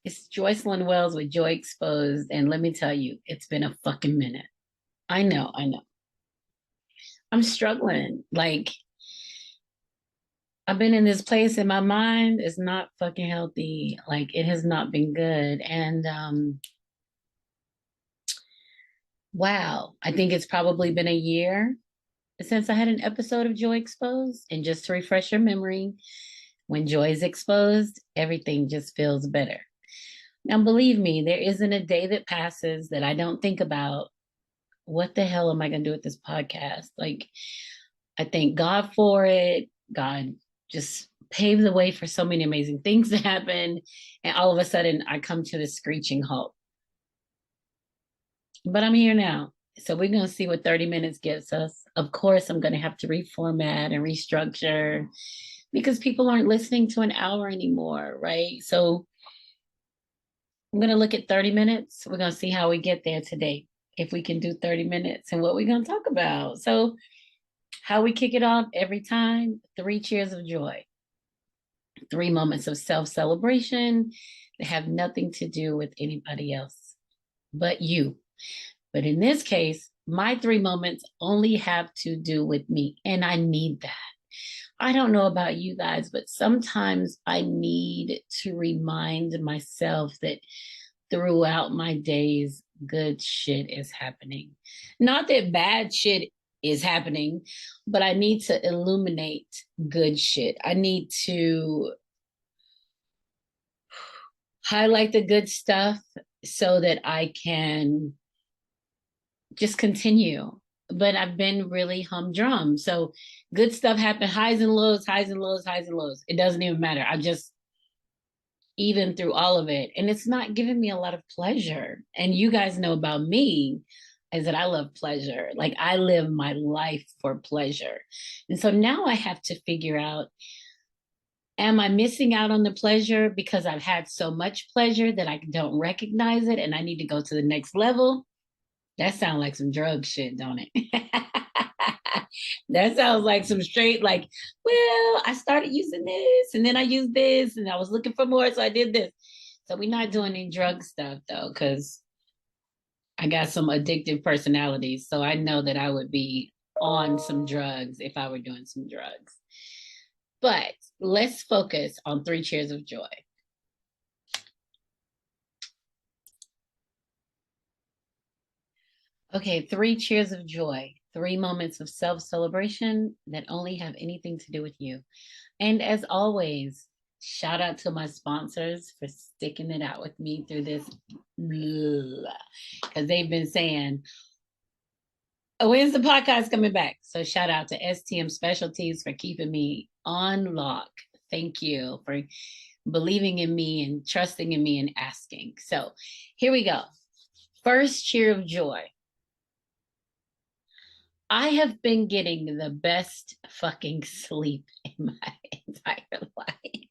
It's Joycelyn Wells with Joy Exposed. And let me tell you, it's been a fucking minute. I know, I know. I'm struggling. Like, I've been in this place in my mind. It's not fucking healthy. Like, it has not been good. And wow, I think it's probably been a year since I had an episode of Joy Exposed. And just to refresh your memory, when joy is exposed, everything just feels better. Now, believe me, there isn't a day that passes that I don't think about what the hell am I going to do with this podcast? Like, I thank God for it. God just paved the way for so many amazing things to happen. And all of a sudden, I come to the screeching halt. But I'm here now. So we're going to see what 30 minutes gets us. Of course, I'm going to have to reformat and restructure because people aren't listening to an hour anymore, right? So I'm going to look at 30 minutes. We're going to see how we get there today. If we can do 30 minutes and what we're going to talk about. So, how we kick it off every time, 3 cheers of joy, 3 moments of self celebration that have nothing to do with anybody else but you. But in this case, my 3 moments only have to do with me, and I need that. I don't know about you guys, but sometimes I need to remind myself that throughout my days, good shit is happening. Not that bad shit is happening, but I need to illuminate good shit. I need to highlight the good stuff so that I can just continue. But I've been really humdrum. So good stuff happen, highs and lows, highs and lows, highs and lows. It doesn't even matter. I just even through all of it. And it's not giving me a lot of pleasure. And you guys know about me is that I love pleasure. Like I live my life for pleasure. And so now I have to figure out, am I missing out on the pleasure because I've had so much pleasure that I don't recognize it and I need to go to the next level? That sounds like some drug shit, don't it? That sounds like some straight, like, well, I started using this and then I used this and I was looking for more, so I did this. So we're not doing any drug stuff though, because I got some addictive personalities. So I know that I would be on some drugs if I were doing some drugs. But let's focus on 3 cheers of joy. Okay, 3 cheers of joy, 3 moments of self celebration that only have anything to do with you. And as always, shout out to my sponsors for sticking it out with me through this because they've been saying, oh, when's the podcast coming back? So shout out to STM Specialties for keeping me on lock. Thank you for believing in me and trusting in me and asking. So here we go. First cheer of joy. I have been getting the best fucking sleep in my entire life.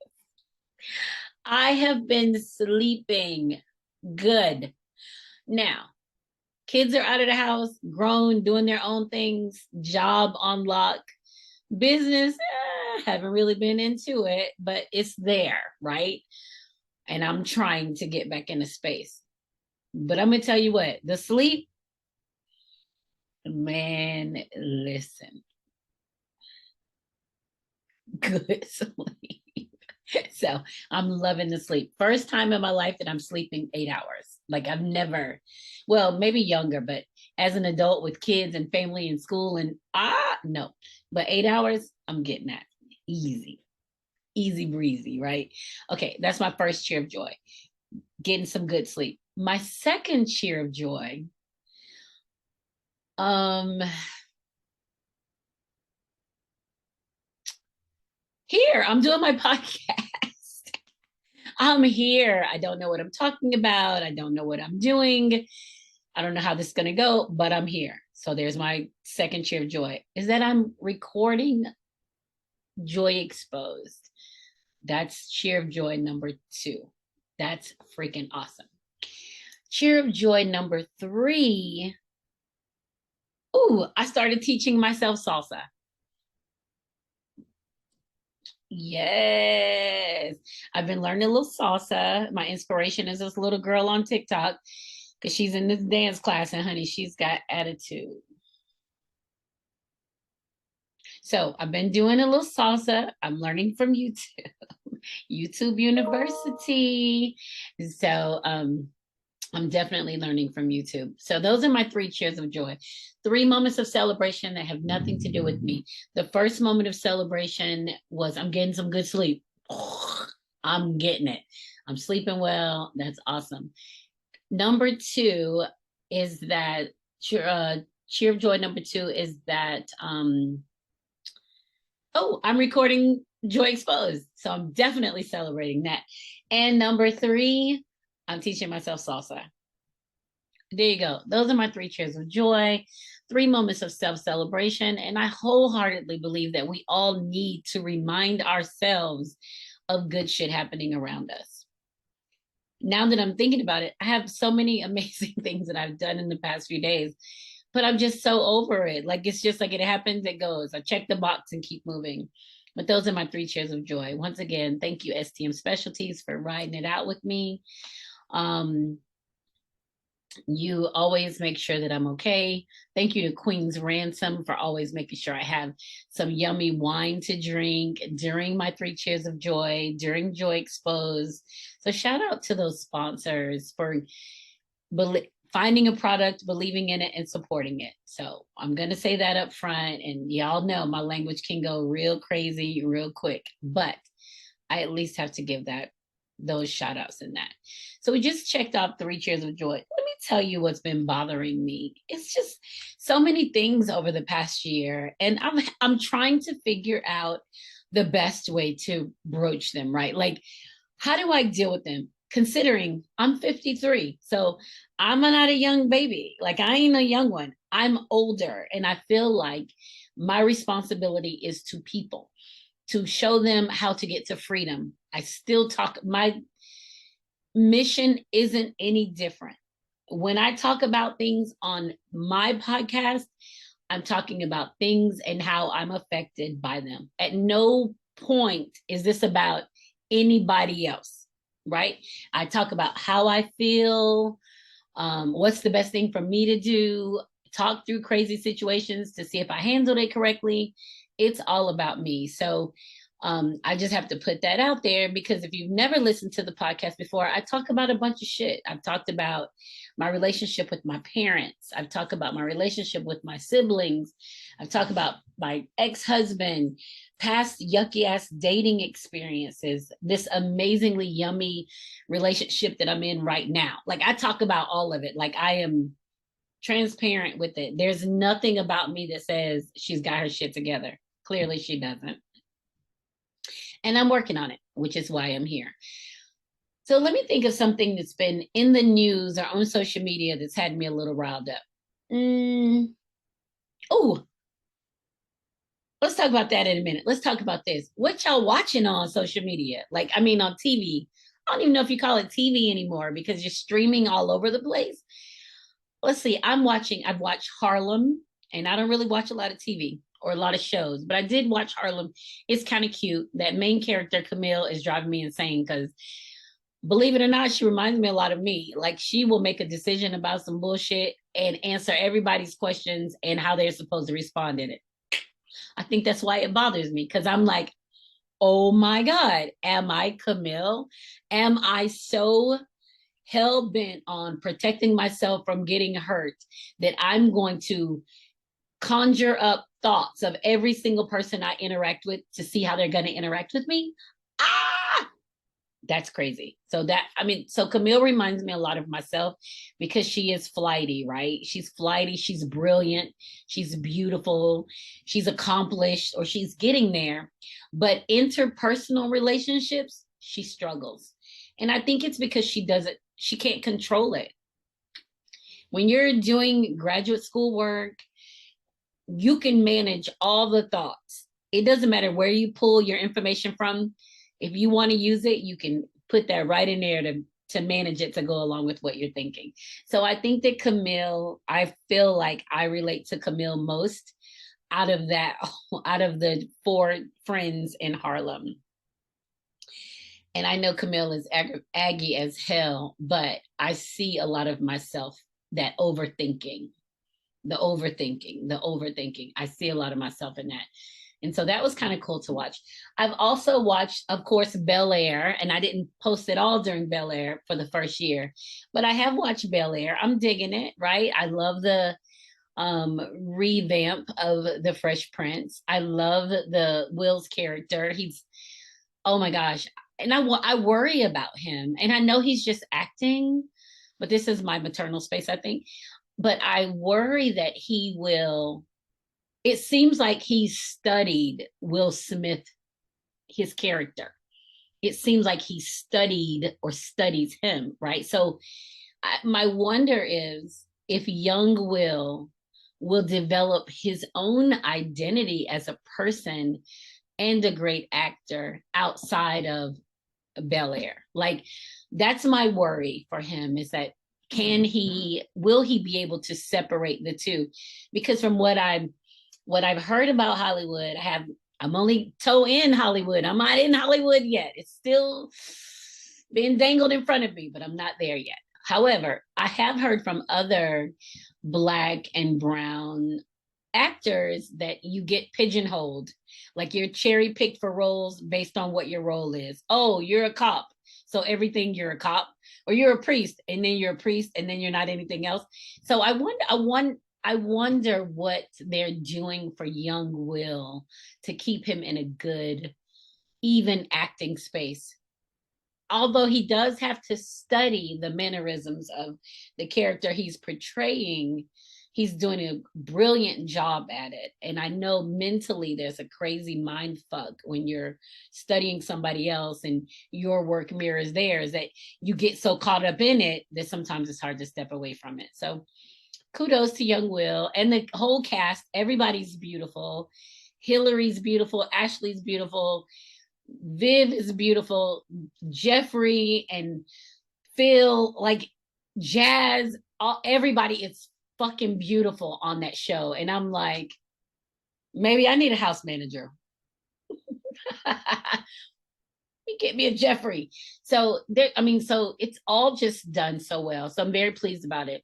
I have been sleeping good. Now, kids are out of the house, grown, doing their own things, job on lock, business, haven't really been into it, but it's there, right? And I'm trying to get back into space. But I'm going to tell you what, the sleep, man, listen, good sleep. So I'm loving the sleep. First time in my life that I'm sleeping 8 hours. Like I've never, well, maybe younger, but as an adult with kids and family and school and no. But 8 hours, I'm getting that. Easy. Easy breezy, right? Okay, that's my first cheer of joy. Getting some good sleep. My second cheer of joy, here, I'm doing my podcast. I'm here. I don't know what I'm talking about. I don't know what I'm doing. I don't know how this is going to go, but I'm here. So there's my second cheer of joy is that I'm recording Joy Exposed. That's cheer of joy number 2. That's freaking awesome. Cheer of joy number 3. Ooh, I started teaching myself salsa. Yes. I've been learning a little salsa. My inspiration is this little girl on TikTok because she's in this dance class and honey, she's got attitude. So I've been doing a little salsa. I'm learning from YouTube, YouTube University. So I'm definitely learning from YouTube. So those are my three cheers of joy. Three moments of celebration that have nothing to do with me. The first moment of celebration was I'm getting some good sleep. I'm getting it. I'm sleeping well. That's awesome. Number two is that cheer of joy. Number two is that oh, I'm recording Joy Exposed. So I'm definitely celebrating that. And number three, I'm teaching myself salsa. There you go. Those are my three cheers of joy, three moments of self celebration. And I wholeheartedly believe that we all need to remind ourselves of good shit happening around us. Now that I'm thinking about it, I have so many amazing things that I've done in the past few days, but I'm just so over it. Like it's just like it happens, it goes. I check the box and keep moving. But those are my three cheers of joy. Once again, thank you, STM Specialties, for riding it out with me. You always make sure that I'm okay. Thank you to Queen's Ransom for always making sure I have some yummy wine to drink during my three cheers of joy, during Joy Exposed. So shout out to those sponsors for finding a product, believing in it, and supporting it. So I'm going to say that up front. And y'all know my language can go real crazy real quick, but I at least have to give those shout outs in that. So we just checked off three cheers of joy. Let me tell you what's been bothering me. It's just so many things over the past year, and I'm trying to figure out the best way to broach them, right? Like, how do I deal with them? Considering I'm 53, so I'm not a young baby. Like, I ain't a young one. I'm older, and I feel like my responsibility is to people, to show them how to get to freedom. I still talk, my mission isn't any different. When I talk about things on my podcast, I'm talking about things and how I'm affected by them. At no point is this about anybody else, right? I talk about how I feel, what's the best thing for me to do, talk through crazy situations to see if I handled it correctly. It's all about me. So I just have to put that out there because if you've never listened to the podcast before, I talk about a bunch of shit. I've talked about my relationship with my parents. I've talked about my relationship with my siblings. I've talked about my ex-husband, past yucky ass dating experiences, this amazingly yummy relationship that I'm in right now. Like I talk about all of it. Like I am transparent with it. There's nothing about me that says she's got her shit together. Clearly she doesn't. And I'm working on it, which is why I'm here. So let me think of something that's been in the news or on social media that's had me a little riled up. Oh, let's talk about that in a minute. Let's talk about this. What y'all watching on social media? Like, I mean, on TV. I don't even know if you call it TV anymore because you're streaming all over the place. Let's see. I've watched Harlem, and I don't really watch a lot of TV or a lot of shows, but I did watch Harlem. It's kind of cute. That main character, Camille, is driving me insane because believe it or not, she reminds me a lot of me. Like she will make a decision about some bullshit and answer everybody's questions and how they're supposed to respond in it. I think that's why it bothers me because I'm like, oh my God, am I Camille? Am I so hell bent on protecting myself from getting hurt that I'm going to conjure up thoughts of every single person I interact with to see how they're going to interact with me? Ah, that's crazy. So Camille reminds me a lot of myself because she is flighty, right? She's flighty, she's brilliant, she's beautiful, she's accomplished, or she's getting there. But interpersonal relationships, she struggles. And I think it's because she can't control it. When you're doing graduate school work, you can manage all the thoughts. It doesn't matter where you pull your information from. If you want to use it, you can put that right in there to manage it to go along with what you're thinking. So I think that Camille, I feel like I relate to Camille most out of the 4 friends in Harlem. And I know Camille is aggy as hell, but I see a lot of myself, that overthinking, the overthinking. I see a lot of myself in that. And so that was kind of cool to watch. I've also watched, of course, Bel Air, and I didn't post it all during Bel Air for the first year, but I have watched Bel Air. I'm digging it, right? I love the revamp of the Fresh Prince. I love the Will's character. He's, oh my gosh. And I worry about him. And I know he's just acting, but this is my maternal space, I think. But I worry that he will, it seems like he studied Will Smith, his character. It seems like he studied or studies him, right? So my wonder is if young will develop his own identity as a person and a great actor outside of Bel Air. Like that's my worry for him, is that will he be able to separate the two? Because from what I've heard about Hollywood, I'm only toe in Hollywood. I'm not in Hollywood yet. It's still being dangled in front of me, but I'm not there yet. However, I have heard from other Black and brown actors that you get pigeonholed, like you're cherry picked for roles based on what your role is. Oh, you're a cop, so everything you're a cop, or you're a priest and then you're a priest and then you're not anything else. So I wonder what they're doing for young Will to keep him in a good, even acting space. Although he does have to study the mannerisms of the character he's portraying, he's doing a brilliant job at it. And I know mentally there's a crazy mind fuck when you're studying somebody else and your work mirrors theirs, that you get so caught up in it that sometimes it's hard to step away from it. So kudos to young Will and the whole cast. Everybody's beautiful. Hillary's beautiful. Ashley's beautiful. Viv is beautiful. Jeffrey and Phil, like Jazz, everybody is fucking beautiful on that show. And I'm like, maybe I need a house manager. You get me a Jeffrey. So there, I mean, so it's all just done so well. So I'm very pleased about it.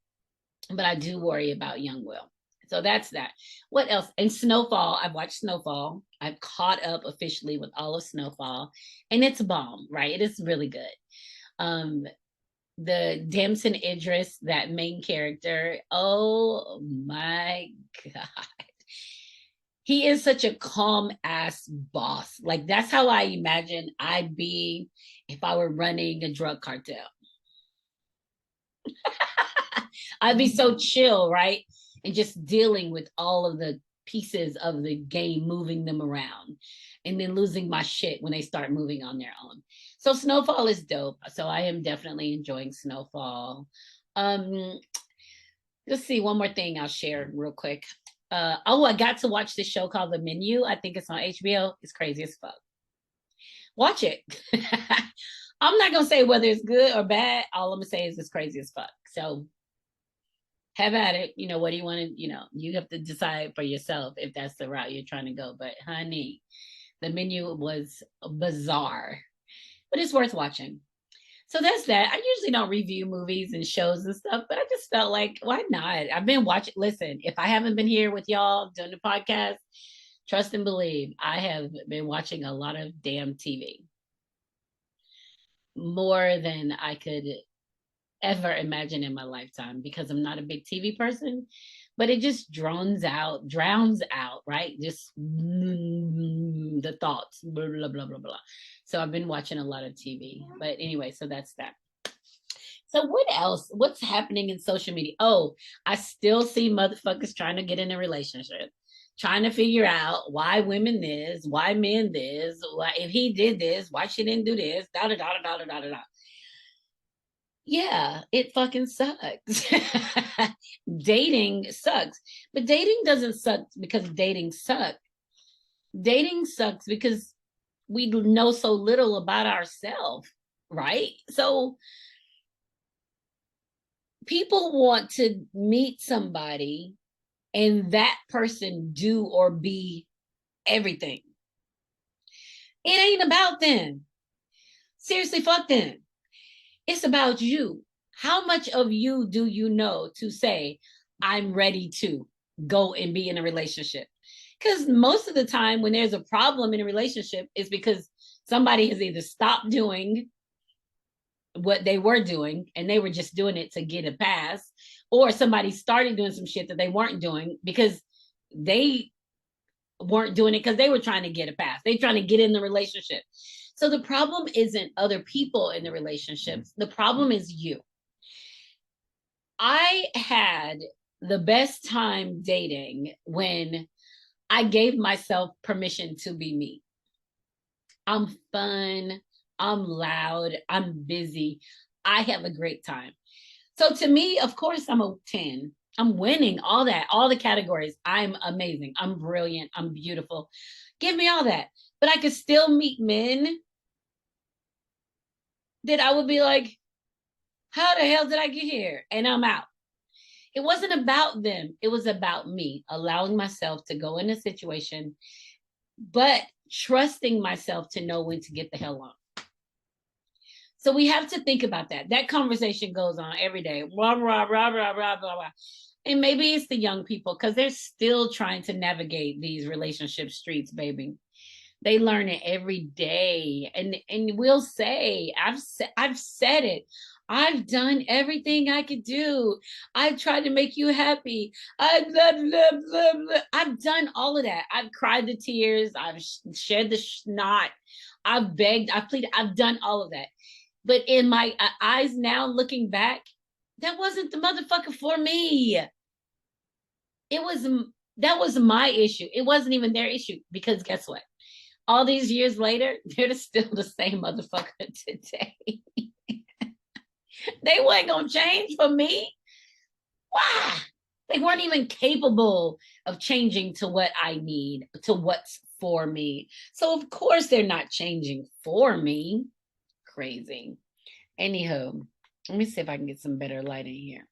But I do worry about young Will. So that's that. What else? And Snowfall, I've watched Snowfall. I've caught up officially with all of Snowfall, and it's a bomb, right? It is really good. The Damson Idris, that main character, oh my God. He is such a calm ass boss. Like that's how I imagine I'd be if I were running a drug cartel. I'd be so chill, right? And just dealing with all of the pieces of the game, moving them around, and then losing my shit when they start moving on their own. So Snowfall is dope. So I am definitely enjoying Snowfall. Let's see, one more thing I'll share real quick. I got to watch this show called The Menu. I think it's on HBO. It's crazy as fuck. Watch it. I'm not gonna say whether it's good or bad. All I'm gonna say is it's crazy as fuck. So have at it. You know, what do you want to, you have to decide for yourself if that's the route you're trying to go. But honey, The Menu was bizarre, but it's worth watching. So that's that. I usually don't review movies and shows and stuff, but I just felt like, why not? I've been watching. Listen, if I haven't been here with y'all doing the podcast, trust and believe, I have been watching a lot of damn TV. More than I could ever imagine in my lifetime, because I'm not a big TV person, but it just drowns out, right? Just the thoughts, blah, blah, blah, blah, blah. So I've been watching a lot of TV. But anyway, so that's that. So what else? What's happening in social media? Oh, I still see motherfuckers trying to get in a relationship, trying to figure out why women this, why men this, why if he did this, why she didn't do this, da da da da da da da da. Yeah, it fucking sucks. Dating sucks. But dating doesn't suck because dating sucks. Dating sucks because we know so little about ourselves, right? So people want to meet somebody and that person do or be everything. It ain't about them. Seriously, fuck them. It's about you. How much of you do you know to say, I'm ready to go and be in a relationship? Because most of the time, when there's a problem in a relationship, it's because somebody has either stopped doing what they were doing and they were just doing it to get a pass, or somebody started doing some shit that they weren't doing because they weren't doing it because they were trying to get a pass. They're trying to get in the relationship. So the problem isn't other people in the relationships. The problem is you. I had the best time dating when I gave myself permission to be me. I'm fun. I'm loud. I'm busy. I have a great time. So to me, of course, I'm a 10. I'm winning all that, all the categories. I'm amazing. I'm brilliant. I'm beautiful. Give me all that. But I could still meet men that I would be like, how the hell did I get here? And I'm out. It wasn't about them. It was about me allowing myself to go in a situation, but trusting myself to know when to get the hell on. So we have to think about that. That conversation goes on every day. Blah, blah, blah, blah, blah, blah, blah. And maybe it's the young people because they're still trying to navigate these relationship streets, baby. They learn it every day. And we'll say, I've said it. I've done everything I could do. I've tried to make you happy. I've done all of that. I've cried the tears. I've shed the snot. I've begged. I've pleaded. I've done all of that. But in my eyes now, looking back, that wasn't the motherfucker for me. It was that was my issue. It wasn't even their issue because guess what? All these years later, they're still the same motherfucker today. They weren't gonna change for me. Why? They weren't even capable of changing to what I need, to what's for me. So of course they're not changing for me. Crazy. Anywho, let me see if I can get some better light in here.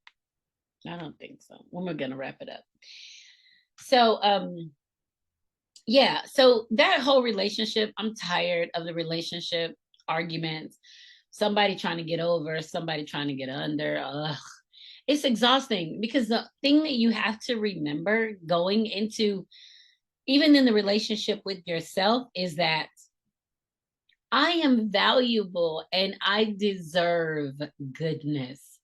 I don't think so. When we're gonna wrap it up. So yeah, so that whole relationship, I'm tired of the relationship arguments, somebody trying to get over, somebody trying to get under. Ugh. It's exhausting because the thing that you have to remember going into, even in the relationship with yourself, is that I am valuable and I deserve goodness.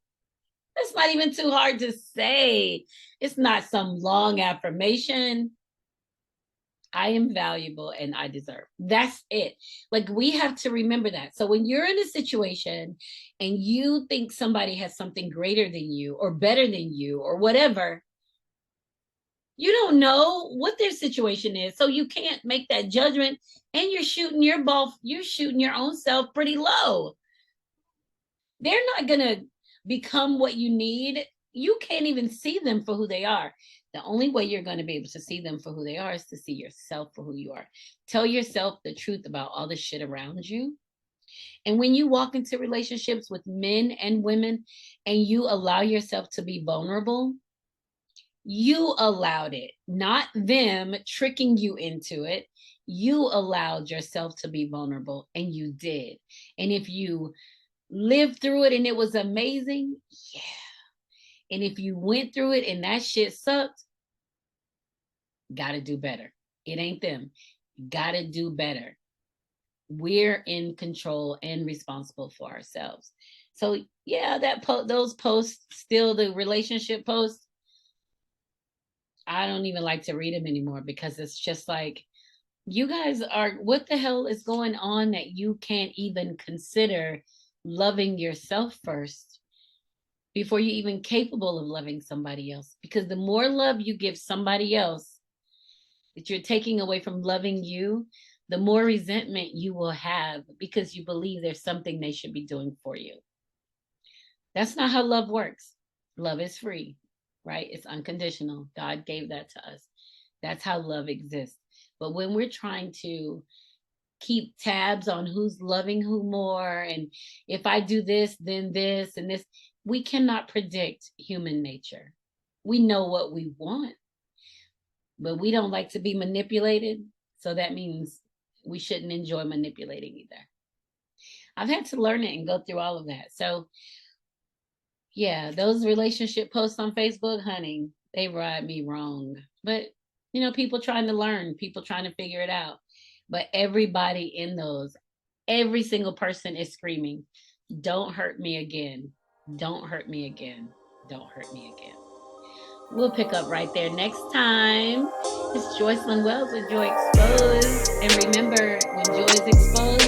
That's not even too hard to say. It's not some long affirmation. I am valuable and I deserve. That's it. Like we have to remember that. So when you're in a situation and you think somebody has something greater than you or better than you or whatever, you don't know what their situation is. So you can't make that judgment and you're shooting your ball, you're shooting your own self pretty low. They're not going to become what you need. You can't even see them for who they are. The only way you're going to be able to see them for who they are is to see yourself for who you are. Tell yourself the truth about all the shit around you. And when you walk into relationships with men and women and you allow yourself to be vulnerable, you allowed it, not them tricking you into it. You allowed yourself to be vulnerable and you did. And if you lived through it and it was amazing, yeah. And if you went through it and that shit sucked, gotta do better. It ain't them. Gotta do better. We're in control and responsible for ourselves. So yeah, those posts, still the relationship posts, I don't even like to read them anymore because it's just like, you guys are, what the hell is going on that you can't even consider loving yourself first before you're even capable of loving somebody else? Because the more love you give somebody else that you're taking away from loving you, the more resentment you will have because you believe there's something they should be doing for you. That's not how love works. Love is free, right? It's unconditional. God gave that to us. That's how love exists. But when we're trying to keep tabs on who's loving who more, and if I do this, then this and this, we cannot predict human nature. We know what we want, but we don't like to be manipulated. So that means we shouldn't enjoy manipulating either. I've had to learn it and go through all of that. So yeah, those relationship posts on Facebook, honey, they ride me wrong. But people trying to learn, people trying to figure it out. But everybody in those, every single person is screaming, don't hurt me again. Don't hurt me again. Don't hurt me again. We'll pick up right there next time. It's Joycelyn Wells with Joy Exposed. And remember, when joy is exposed,